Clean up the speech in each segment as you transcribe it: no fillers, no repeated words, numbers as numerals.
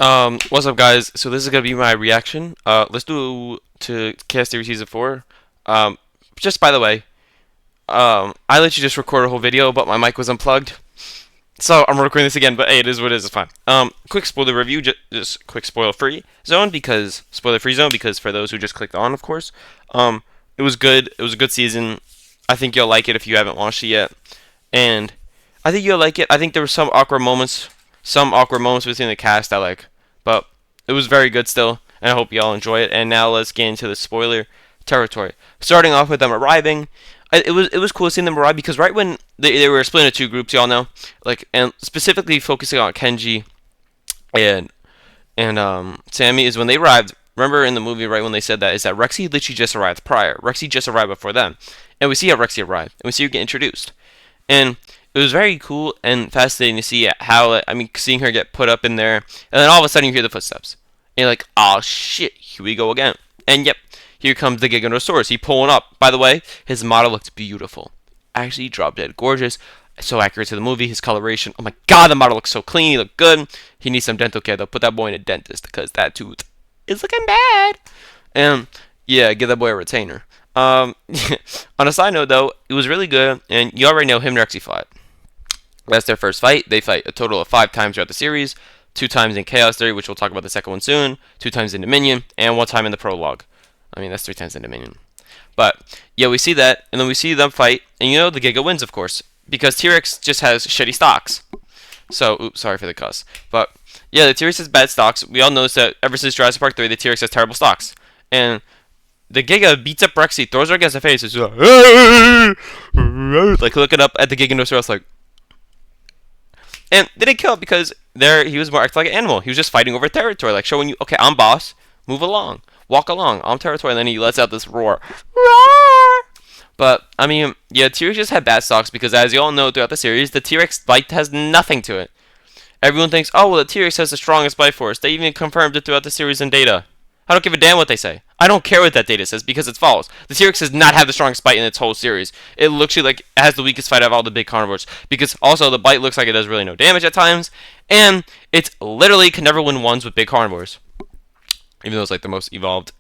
What's up, guys? So this is gonna be my reaction. Let's do to Chaos Theory Season 4. Just by the way, I let you just record a whole video, but my mic was unplugged, so I'm recording this again. But hey, it is what it is. It's fine. Quick spoiler review, just quick spoiler-free zone because spoiler-free zone because for those who just clicked on, of course. It was good. It was a good season. I think you'll like it if you haven't watched it yet, and I think you'll like it. I think there were some awkward moments between the cast I like, but it was very good still, and I hope you all enjoy it. And now let's get into the spoiler territory. Starting off with them arriving, it was cool seeing them arrive because right when they were split into two groups, y'all know, like, and specifically focusing on Kenji and Sammy is when they arrived. Remember in the movie, right when they said that, is that Rexy literally just arrived prior. Rexy just arrived before them, and we see how Rexy arrived, and we see her get introduced, and it was very cool and fascinating to see how, I mean, seeing her get put up in there, and then all of a sudden you hear the footsteps, and you're like, oh shit, here we go again, and yep, here comes the Giganotosaurus. He pulling up. By the way, his model looked beautiful, actually drop dead gorgeous. So accurate to the movie, his coloration. Oh my god, the model looks so clean. He looked good. He needs some dental care though. Put that boy in a dentist because that tooth is looking bad. And yeah, give that boy a retainer. On a side note though, it was really good, and you already know him and Rexy fight. That's their first fight. They fight a total of 5 times throughout the series. 2 times in Chaos Theory, which we'll talk about the second one soon. 2 times in Dominion, and 1 time in the prologue. I mean, that's 3 times in Dominion. But yeah, we see that, and then we see them fight, and you know the Giga wins, of course, because T-Rex just has shitty stocks. So, oops, sorry for the cuss. But yeah, the T-Rex has bad stocks. We all noticed that ever since Jurassic Park 3, the T-Rex has terrible stocks. And the Giga beats up Rexy, throws her against the face, and she's like looking up at the Giganotosaurus like. And they didn't kill him because there he was more acting like an animal. He was just fighting over territory, like showing you, okay, I'm boss, move along, walk along, I'm territory. And then he lets out this roar. Roar! But, I mean, yeah, T-Rex just had bad stocks because, as you all know throughout the series, the T-Rex bite has nothing to it. Everyone thinks, oh, well, the T-Rex has the strongest bite force. They even confirmed it throughout the series in data. I don't give a damn what they say. I don't care what that data says because it's false. The T-Rex does not have the strongest bite in its whole series. It looks like it has the weakest fight out of all the big carnivores because also the bite looks like it does really no damage at times, and it's literally can never win ones with big carnivores, even though it's like the most evolved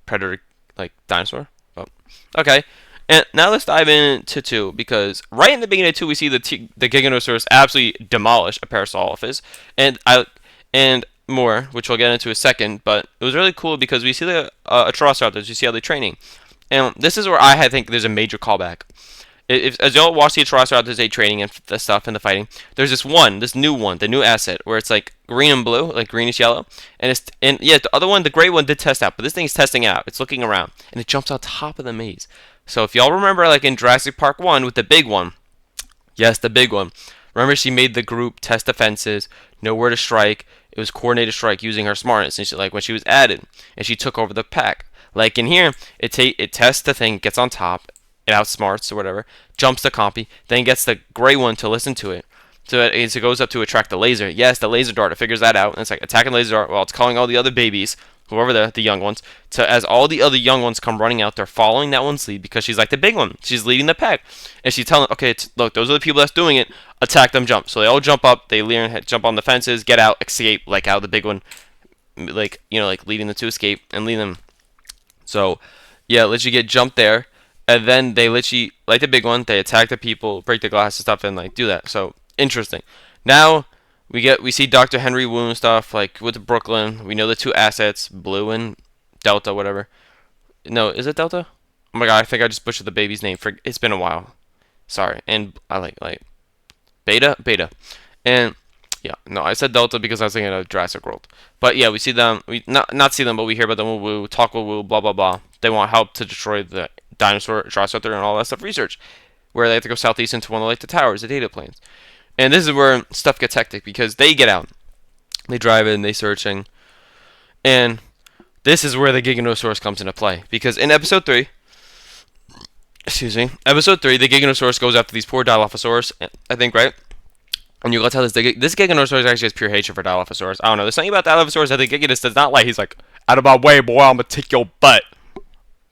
predator, like dinosaur. But okay. And now let's dive into 2, because right in the beginning of 2 we see the Giganotosaurus absolutely demolish a Parasaurolophus, and more, which we'll get into in a second. But it was really cool because we see the Atrocitus, you see how they're training, and this is where I think there's a major callback. As y'all watch the Atrocitus they training and the stuff and the fighting, there's this new one, the new asset, where it's like green and blue, like greenish yellow, and yeah, the other one, the gray one, did test out, but this thing's testing out. It's looking around, and it jumps on top of the maze. So if y'all remember, like in Jurassic Park 1 with the big one, yes, the big one. Remember, she made the group test defenses, know where to strike. It was coordinated strike using her smartness, and like when she was added, and she took over the pack. Like in here, it tests the thing, gets on top, it outsmarts or whatever, jumps the compy, then gets the gray one to listen to it. So it goes up to attract the laser. Yes, the laser dart. It figures that out, and it's like attacking the laser dart while it's calling all the other babies, whoever the young ones. To as all the other young ones come running out, they're following that one's lead because she's like the big one. She's leading the pack, and she's telling, okay, look, those are the people that's doing it. Attack them, jump. So they all jump up. They learn, jump on the fences, get out, escape, like how the big one, like like leading them to escape and lead them. So yeah, literally get jumped there, and then they literally, like the big one, they attack the people, break the glass and stuff, and like do that. So interesting. Now we see Dr. Henry Wu and stuff, like with Brooklyn. We know the 2 assets, Blue and Delta, whatever. No, is it Delta? Oh my god, I think I just butchered the baby's name. It's been a while. Sorry. And I like Beta. And yeah, no, I said Delta because I was thinking of Jurassic World. But yeah, we see them. We not see them, but we hear about them with Wu, talk with Wu, blah blah blah. They want help to destroy the dinosaur, Jurassic and all that stuff. Research, where they have to go southeast into one of the towers, the data planes. And this is where stuff gets hectic because they get out, they drive in, they searching, and this is where the Giganotosaurus comes into play because in episode 3, episode 3, the Giganotosaurus goes after these poor Dilophosaurus, I think, right? And you go tell this Giganotosaurus actually has pure hatred for Dilophosaurus. I don't know. There's something about Dilophosaurus that the Giganus does not like. He's like, out of my way, boy, I'm gonna take your butt.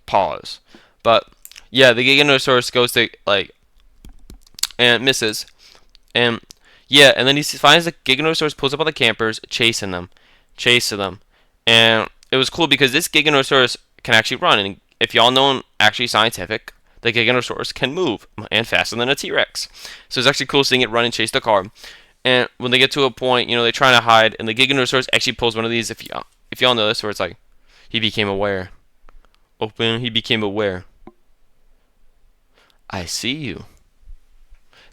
Pause. But yeah, the Giganotosaurus goes to like and misses. And yeah, and then he finds the Giganotosaurus pulls up on the campers, chasing them. chase them. And it was cool because this Giganotosaurus can actually run. And if y'all know actually scientific, the Giganotosaurus can move and faster than a T-Rex. So it's actually cool seeing it run and chase the car. And when they get to a point, they're trying to hide, and the Giganotosaurus actually pulls one of these. If y'all know this, where it's like, he became aware. Open. He became aware. I see you.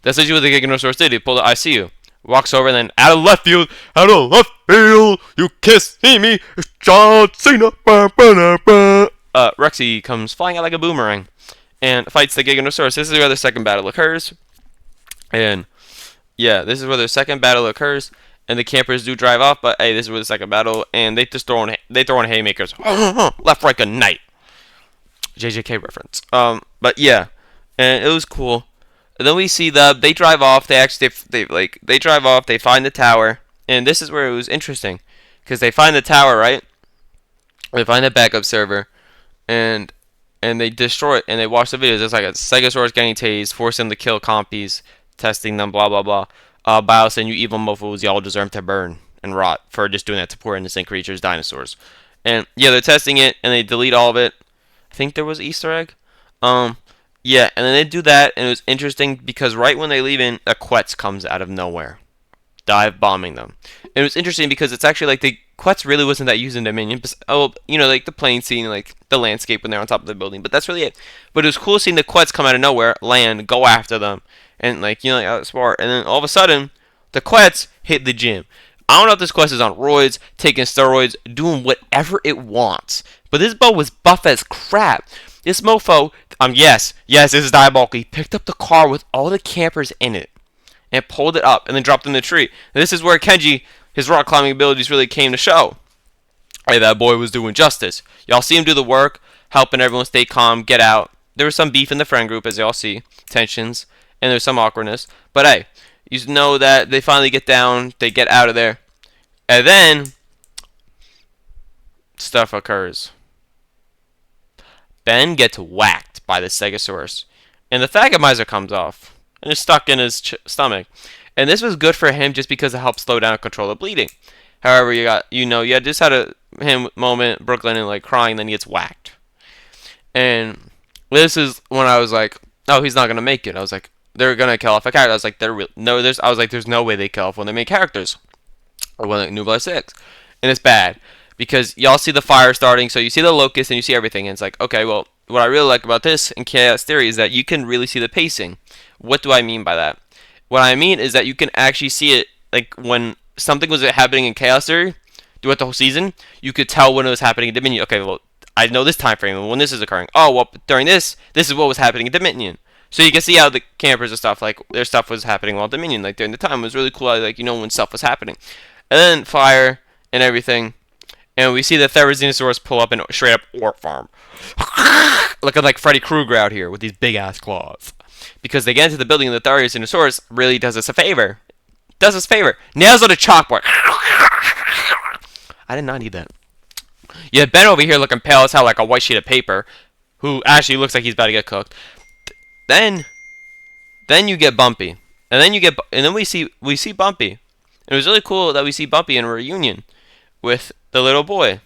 That's actually what the Giganotosaurus did. He pulled the I see you. Walks over, and then out of left field, you can't see me. It's John Cena. Rexy comes flying out like a boomerang and fights the Giganotosaurus. This is where the second battle occurs. And yeah, this is where the second battle occurs. And the campers do drive off, but hey, this is where the second battle, and they just throw in haymakers. Left, right, good night. JJK reference. But yeah, and it was cool. And then we see they drive off. They drive off. They find the tower, and this is where it was interesting, because they find the tower, right? They find the backup server, and they destroy it, and they watch the videos. It's like a Stegosaurus getting tased, forcing them to kill compies, testing them, blah blah blah. Bios and you evil mofos, y'all deserve to burn and rot for just doing that to poor innocent creatures, dinosaurs. And yeah, they're testing it, and they delete all of it. I think there was an Easter egg. Yeah, and then they do that, and it was interesting because right when they leave in, a Quetz comes out of nowhere, dive bombing them. And it was interesting because it's actually like the Quetz really wasn't that used in Dominion. Oh, like the plane scene, like the landscape when they're on top of the building, but that's really it. But it was cool seeing the Quetz come out of nowhere, land, go after them, and outsmart. And then all of a sudden, the Quetz hit the gym. I don't know if this Quetz is on roids, taking steroids, doing whatever it wants. But this bow was buff as crap. This mofo, yes, this is diabolical. He picked up the car with all the campers in it and pulled it up and then dropped it in the tree. And this is where Kenji, his rock climbing abilities really came to show. Hey, that boy was doing justice. Y'all see him do the work, helping everyone stay calm, get out. There was some beef in the friend group, as y'all see, tensions, and there's some awkwardness. But hey, you know that they finally get down, they get out of there. And then, stuff occurs. Ben gets whacked by the Stegosaurus, and the Thagomizer comes off and is stuck in his stomach. And this was good for him just because it helped slow down and control the bleeding. However, you just had him moment, Brooklyn, and like crying, then he gets whacked. And this is when I was like, oh, he's not gonna make it. I was like, they're gonna kill off a character. I was like, there's no way they kill off one of their main characters, or one like New Blood 6, and it's bad. Because y'all see the fire starting, so you see the locust and you see everything, and it's like, okay, well, what I really like about this in Chaos Theory is that you can really see the pacing. What do I mean by that? What I mean is that you can actually see it, like, when something was happening in Chaos Theory, throughout the whole season, you could tell when it was happening in Dominion. Okay, well, I know this time frame, and when this is occurring. Oh, well, during this is what was happening in Dominion. So you can see how the campers and stuff, like, their stuff was happening while Dominion, like, during the time. It was really cool, like, when stuff was happening. And then fire and everything. And we see the Therizinosaurus pull up and straight up orc farm. Looking like Freddy Krueger out here with these big ass claws. Because they get into the building and the Therizinosaurus really does us a favor. Nails on a chalkboard. I did not need that. You have Ben over here looking pale as hell like a white sheet of paper. Who actually looks like he's about to get cooked. Then you get Bumpy. And then we see Bumpy. And it was really cool that we see Bumpy in a reunion with the little boy,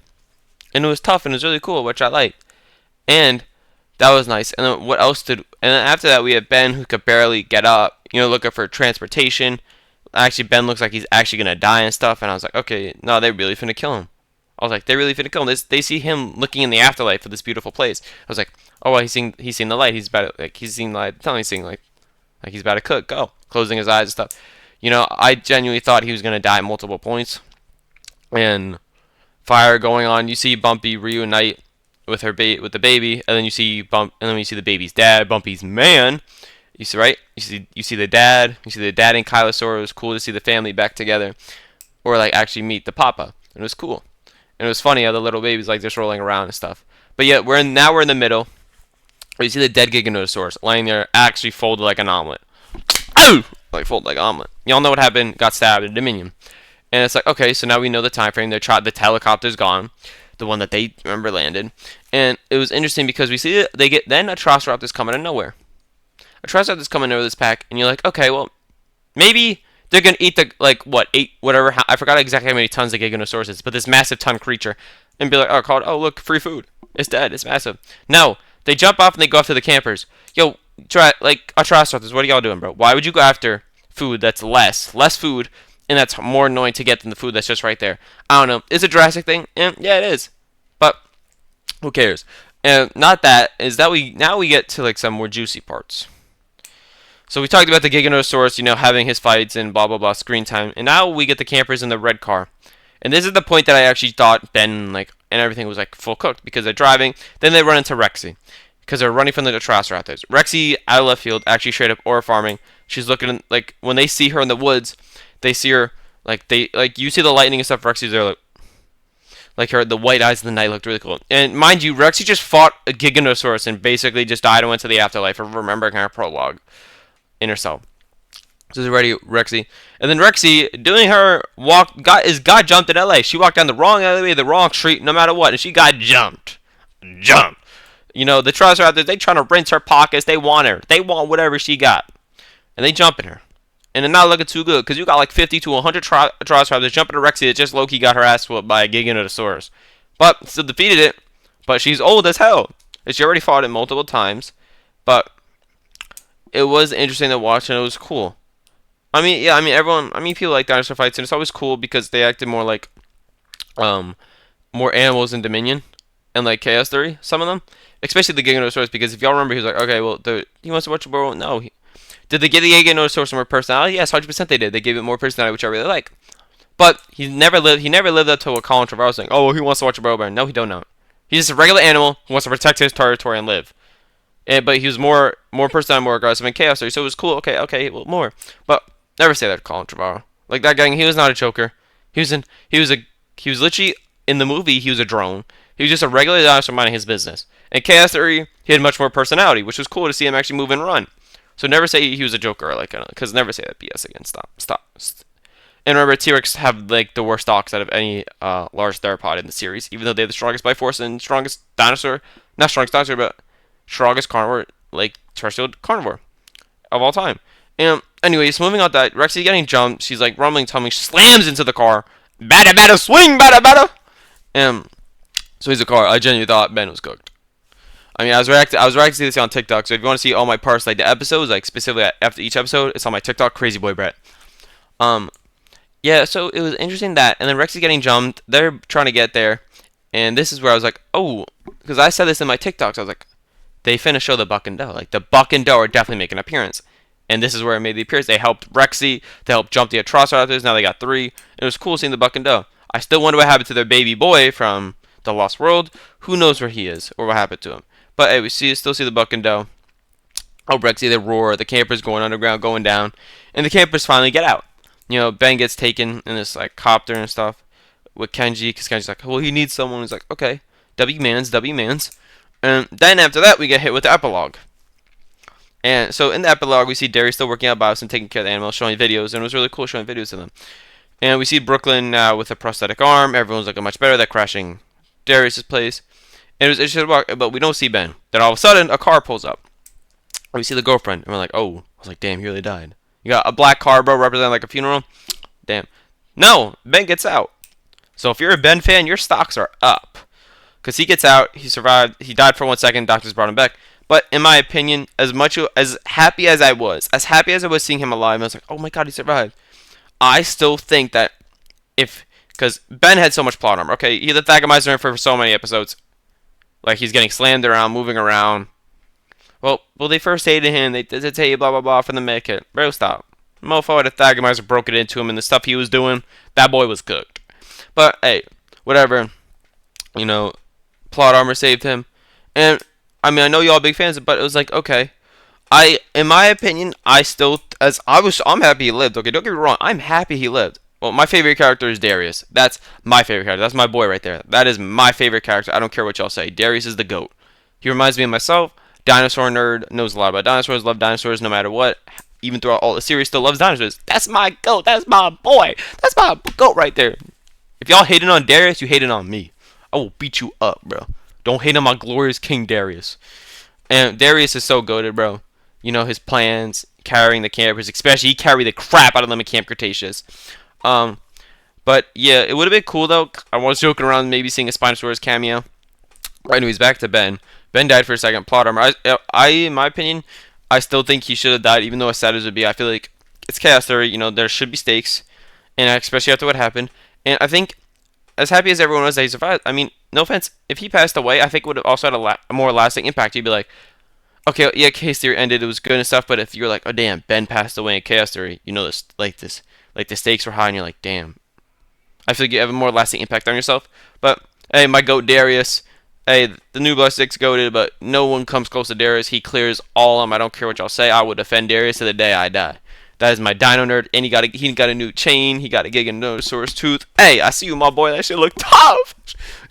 and it was tough and it was really cool, which I liked, and that was nice. And then what else and then after that we had Ben, who could barely get up, looking for transportation. Actually, Ben looks like he's actually gonna die and stuff, and I was like, okay, no, they really finna kill him. I was like, they really finna kill him. They see him looking in the afterlife of this beautiful place. I was like, oh well, he's seen the light. He's about to, he's seen light. Tell me he's seeing like he's about to cook. Go, closing his eyes and stuff. I genuinely thought he was gonna die at multiple points, and fire going on. You see Bumpy reunite with with the baby, and then you see the baby's dad, Bumpy's man. You see, right? You see the dad. You see the dad and Kylosaur. It was cool to see the family back together, or like actually meet the papa. And it was cool, and it was funny how the little baby's like just rolling around and stuff. But yet we're in the middle. You see the dead Giganotosaurus laying there, actually folded like an omelet. Oh, like folded like an omelet. Y'all know what happened? Got stabbed in Dominion. And it's like, okay, so now we know the time frame. The helicopter's gone, the one that they remember landed. And it was interesting because we see then a Atrociraptor's coming out of nowhere. Atrociraptor's coming over this pack, and you're like, okay, well, maybe they're gonna eat the like what 8 whatever I forgot exactly how many tons the Giganotosaurus is, but this massive ton creature, and be like, oh, called, oh look, free food. It's dead. It's massive. No, they jump off and they go after the campers. Yo, try like Atrocitus. What are y'all doing, bro? Why would you go after food that's less food, and that's more annoying to get than the food that's just right there? I don't know. Is it a Jurassic thing? Yeah, it is. But who cares? And not that is that we now we get to like some more juicy parts. So we talked about the Giganotosaurus, having his fights and blah blah blah screen time, and now we get the campers in the red car. And this is the point that I actually thought Ben and everything was like full cooked because they're driving. Then they run into Rexy because they're running from the Atrocitus. Rexy out of left field, actually straight up ore farming. She's looking like when they see her in the woods, they see her you see the lightning and stuff. Rexy's there like her the white eyes in the night looked really cool. And mind you, Rexy just fought a Giganotosaurus and basically just died and went to the afterlife of remembering her prologue in herself. So this is ready, Rexy. And then Rexy, doing her walk, got jumped in LA. She walked down the wrong alleyway, the wrong street, no matter what, and she got jumped. Jumped. The trolls are out there, they trying to rinse her pockets, they want her. They want whatever she got. And they jumping her. And they're not looking too good, because you got like 50 to 100 Trolls jumping to Rexy that just low-key got her ass whooped by a Giganotosaurus. But, still defeated it. But she's old as hell. And she already fought it multiple times. But it was interesting to watch, and it was cool. People like dinosaur fights, and it's always cool because they acted more like, more animals in Dominion, and like Chaos Theory, some of them. Especially the Giganotosaurus, because if y'all remember, he was like, okay, well, he wants to watch a world. No. Did they give the Giganotosaurus more personality? Yes, 100% they did. They gave it more personality, which I really like. But he never lived up to what Colin Trevorrow was saying. Oh, well, he wants to watch a burrow bear. No, he don't know. He's just a regular animal who wants to protect his territory and live. But he was more personality, more aggressive, and Chaos Theory, so it was cool. Okay, well, more. But never say that to Colin Trevorrow. Like that guy, he was not a Joker. He was literally in the movie. He was a drone. He was just a regular dinosaur minding his business. And Chaos Theory, he had much more personality, which was cool to see him actually move and run. So never say he was a Joker, because never say that BS again. Stop. And remember, T-Rex have like the worst stalks out of any large theropod in the series, even though they have the strongest bite force and strongest dinosaur, not strongest dinosaur, but strongest carnivore, like terrestrial carnivore of all time. And anyways, moving on that, Rexy getting jumped. She's like rumbling, tumbling, slams into the car. Bada, swing, bada. And so he's a car. I genuinely thought Ben was cooked. I was reacting to this on TikTok. So if you want to see all my parts, like the episodes, like specifically after each episode, it's on my TikTok, Crazy Boy Brett. Yeah. So it was interesting that, and then Rexy's getting jumped. They're trying to get there, and this is where I was like, oh, because I said this in my TikToks. I was like, they finna show the Buck and Doe. Like the Buck and Doe are definitely making an appearance. And this is where it made the appearance. They helped Rexy. They helped jump the Atrocitus. Now they got 3. It was cool seeing the Buck and Doe. I still wonder what happened to their baby boy from the Lost World. Who knows where he is or what happened to him. But hey, we still see the Buck and Doe. Oh, Rexy, they roar. The campers going underground, going down. And the campers finally get out. Ben gets taken in this like copter and stuff with Kenji. Because Kenji's like, well, he needs someone. He's like, okay, W-mans. And then after that, we get hit with the epilogue. And so in the epilogue, we see Darius still working out Bios and taking care of the animals, showing videos, and it was really cool showing videos of them. And we see Brooklyn now with a prosthetic arm. Everyone's looking much better. They're crashing Darius' place. And it was interesting to walk, but we don't see Ben. Then all of a sudden, a car pulls up. And we see the girlfriend, and we're like, oh. I was like, damn, he really died. You got a black car, bro, representing like a funeral. Damn. No, Ben gets out. So if you're a Ben fan, your stocks are up. Because he gets out, he survived, he died for 1 second, doctors brought him back. But in my opinion, as happy as I was seeing him alive, I was like, oh my god, he survived. I still think that because Ben had so much plot armor. Okay, he had the Thagomizer for so many episodes. Like, he's getting slammed around, moving around. Well, they first hated him, they did say blah blah blah for the med kit. Bro, stop. Mofo had a Thagomizer, broke it into him, and the stuff he was doing, that boy was cooked. But, hey, whatever. Plot armor saved him. And I know y'all big fans, but it was like, okay. In my opinion, I'm happy he lived. Okay, don't get me wrong. I'm happy he lived. Well, my favorite character is Darius. That's my favorite character. That's my boy right there. That is my favorite character. I don't care what y'all say. Darius is the GOAT. He reminds me of myself. Dinosaur nerd, knows a lot about dinosaurs, love dinosaurs no matter what. Even throughout all the series, still loves dinosaurs. That's my GOAT. That's my boy. That's my GOAT right there. If y'all hating on Darius, you hating on me. I will beat you up, bro. Don't hate on my glorious King Darius. And Darius is so goated, bro. His plans. carrying the campers, especially he carried the crap out of them in Camp Cretaceous. But yeah, it would have been cool though. I was joking around maybe seeing a Spinosaurus cameo. Anyways, back to Ben. Ben died for a second. Plot armor. In my opinion, I still think he should have died, even though as sad as it would be. I feel like it's chaos theory. You know, there should be stakes, and especially after what happened. And I think, as happy as everyone was that he survived, I mean, no offense, if he passed away, I think it would have also had a more lasting impact. You'd be like, okay, yeah, chaos theory ended. It was good and stuff. But if you're like, oh damn, Ben passed away in chaos theory, you know, like the stakes were high, and you're like, damn. I feel like you have a more lasting impact on yourself. But hey, my goat Darius. Hey, the new Blood 6 goated, but no one comes close to Darius. He clears all of them. I don't care what y'all say. I would defend Darius to the day I die. That is my Dino Nerd, and he got a new chain. He got a Giganotosaurus tooth. Hey, I see you, my boy. That shit look tough.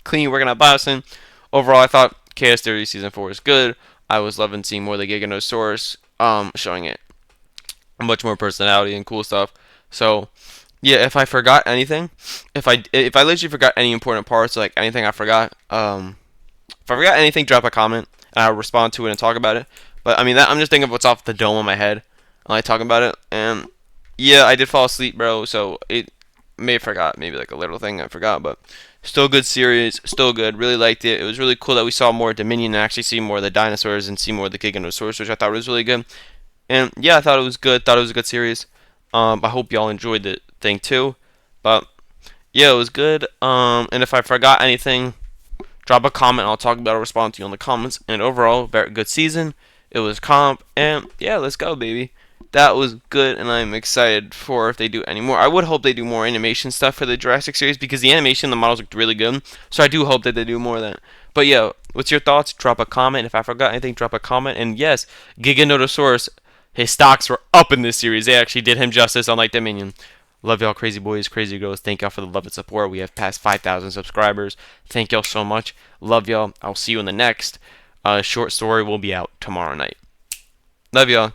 Clean working at Boston. Overall, I thought Chaos Theory Season 4 was good. I was loving seeing more of the Giganotosaurus, showing it much more personality and cool stuff. So, yeah, if I forgot anything, if I literally forgot any important parts, like anything I forgot, if I forgot anything, drop a comment and I'll respond to it and talk about it. But I mean, I'm just thinking of what's off the dome of my head. I like talking about it, and yeah, I did fall asleep, bro. So it may have forgot maybe like a little thing I forgot, but still good series, still good. Really liked it. It was really cool that we saw more Dominion and actually see more of the dinosaurs and see more of the Giganotosaurus, which I thought was really good. And yeah, I thought it was good. Thought it was a good series. I hope y'all enjoyed the thing too. But yeah, it was good. And if I forgot anything, drop a comment. I'll talk about it. Respond to you in the comments. And overall, very good season. It was comp, and yeah, let's go, baby. That was good, and I'm excited for if they do any more. I would hope they do more animation stuff for the Jurassic series because the animation, the models looked really good. So I do hope that they do more of that. But yeah, what's your thoughts? Drop a comment. If I forgot anything, drop a comment. And yes, Giganotosaurus, his stocks were up in this series. They actually did him justice, unlike Dominion. Love y'all, crazy boys, crazy girls. Thank y'all for the love and support. We have passed 5,000 subscribers. Thank y'all so much. Love y'all. I'll see you in the next short story. Will be out tomorrow night. Love y'all.